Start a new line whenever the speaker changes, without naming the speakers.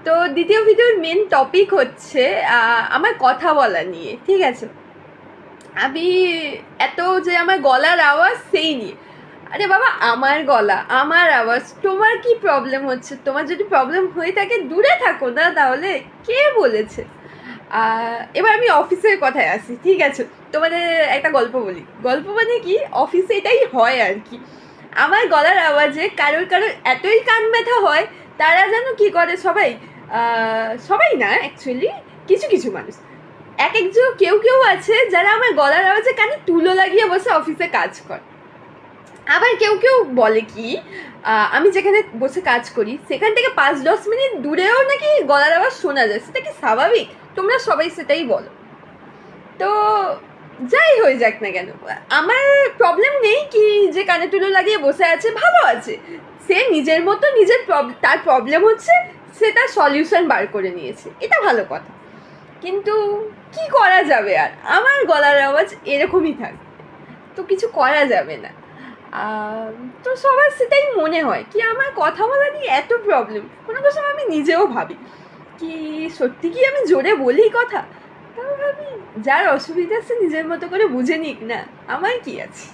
তো দ্বিতীয় ভিডিওর মেন টপিক হচ্ছে আমার কথা বলা নিয়ে, ঠিক আছে। আমি এত যে আমার গলার আওয়াজ সেই নিয়ে, আরে বাবা আমার গলা আমার আওয়াজ, তোমার কি প্রবলেম হচ্ছে? তোমার যদি প্রবলেম হয়ে থাকে দূরে থাকো না, তাহলে কে বলেছে? এবার আমি অফিসের কথায় আসি, ঠিক আছে। তোমাদের একটা গল্প বলি, গল্প মানে কি, অফিসে এটাই হয় আর কি। আমার গলার আওয়াজে কারোর কারোর এতই কান ব্যথা হয়, তারা যেন কি করে, সবাই সবাই না অ্যাকচুয়ালি, কিছু কিছু মানুষ, এক একজন কেউ কেউ আছে যারা আমার গলার আওয়াজে কানে তুলো লাগিয়ে বসে অফিসে কাজ করে। আবার কেউ কেউ বলে কি, আমি যেখানে বসে কাজ করি সেখান থেকে 5-10 মিনিট দূরেও নাকি গলার আওয়াজ শোনা যায়। সেটা কি স্বাভাবিক? তোমরা সবাই সেটাই বলো। তো যাই হয়ে যাক না কেন, আমার প্রবলেম নেই কি যে কানে তুলো লাগিয়ে বসে আছে, ভালো আছে। সে নিজের মতো নিজের তার প্রবলেম হচ্ছে, সে তার সলিউশন বার করে নিয়েছে, এটা ভালো কথা। কিন্তু কি করা যাবে, আর আমার গলার আওয়াজ এরকমই থাকে, তো কিছু করা যাবে না। তো সবার সেটাই মনে হয় কি আমার কথা বলা নিয়ে এত প্রবলেম, কোনো কোনো সময় আমি নিজেও ভাবি কি সত্যি কি আমি জোরে বলি কথা। তাও ভাবি যার অসুবিধা সে নিজের মতো করে বুঝে নিক না, আমার কি আছে।